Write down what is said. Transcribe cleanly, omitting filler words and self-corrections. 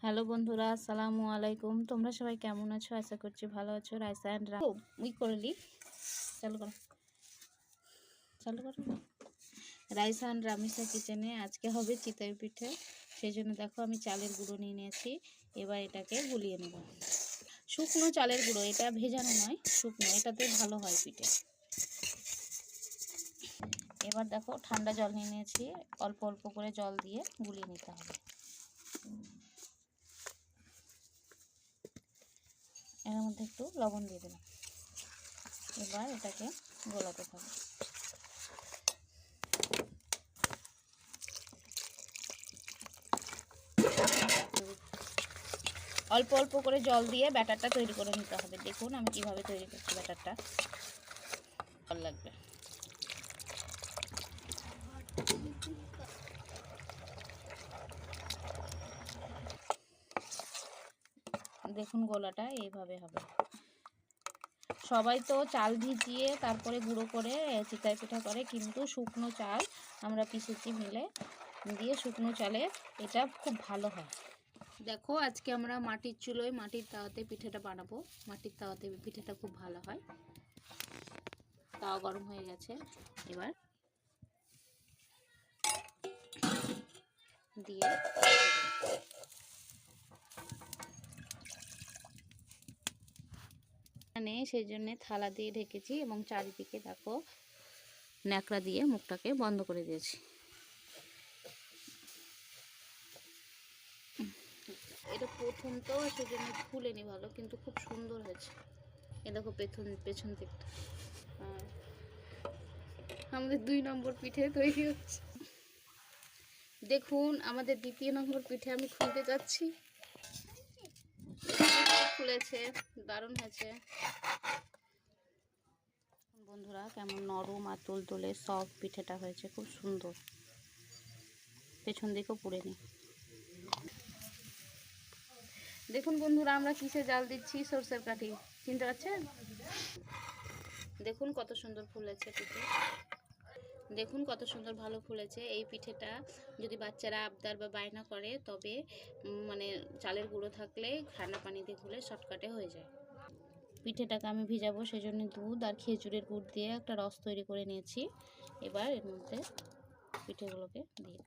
Hello বন্ধুরা, আসসালামু আলাইকুম। তোমরা সবাই কেমন আছো? আশা করছি ভালো আছো। রাইসা অ্যান্ড করলি চালু করো, চালু করো। রাইসা অ্যান্ড রামিসা কিচেনে আজকে হবে চিতই পিঠে। সেই জন্য দেখো আমি চালের গুঁড়ো নিয়ে নিয়েছি। এবার এটাকে গুলিয়ে নেব। শুকনো চালের গুঁড়ো, এটা ভেজানো নয়, শুকনো, এটাতে ভালো হয় পিঠে। এবার দেখো ঠান্ডা জল নিয়ে নিয়েছি, অল্প অল্প করে জল দিয়ে গুলিয়ে নিতে হবে। এর মধ্যে একটু লবণ দিয়ে দিলাম। এবার এটাকে গোলাতে থাকবে। অল্প অল্প করে জল দিয়ে ব্যাটারটা তৈরি করে নিতে হবে। দেখুন আমি কিভাবে তৈরি করছি ব্যাটারটা। ভালো লাগবে। দেখুন গোলাটা এইভাবে হবে। সবাই তো চাল ভিজিয়ে তারপরে গুঁড়ো করে চিতই পিঠা করে, কিন্তু শুকনো চাল আমরা পিষেছি মিলে দিয়ে, শুকনো চালে এটা খুব ভালো হয়। দেখো আজকে আমরা মাটির চুলোয় মাটির তাওয়াতে পিঠাটা বানাবো। মাটির তাওয়াতে পিঠাটা খুব ভালো হয়। তাওয়া গরম হয়ে গেছে, এবার দিয়ে সেই জন্য থালা দিয়ে ঢেকেছি এবং চারিদিকে দেখো ন্যাকড়া দিয়ে মুখটাকে বন্ধ করে দিয়েছি। এটা প্রথম তো সেজন্য ফুলেনি ভালো, কিন্তু খুব সুন্দর হয়েছে। এ দেখো পেছন দিকটা। আমাদের 2 নম্বর পিঠে তৈরি হচ্ছে। দেখুন আমাদের 2য় নম্বর পিঠে আমি খুলতে যাচ্ছি। খুলেছে, দারুণ হয়েছে বন্ধুরা। কেমন নরম আর তুলতুলে সফট পিঠেটা হয়েছে, খুব সুন্দর। পেছন দিকেও পুড়েনি। দেখুন বন্ধুরা আমরা কিসে জাল দিচ্ছি, সরষের কাঠি, চিনতে পারছেন? দেখুন কত সুন্দর ফুলেছে পিঠে। দেখুন কত সুন্দর ভালো ফুলেছে। এই পিঠেটা যদি বাচ্চারা আবদার বা বায়না করে, তবে মানে চালের গুঁড়ো থাকলে ঠান্ডা পানি দিয়ে গুলে শর্টকাটে হয়ে যায়। পিঠেটাকে আমি ভিজাবো, সেজন্য দুধ আর খেজুরের গুড় দিয়ে একটা রস তৈরি করে নিয়েছি। এবার এর মধ্যে পিঠেগুলোকে দিয়ে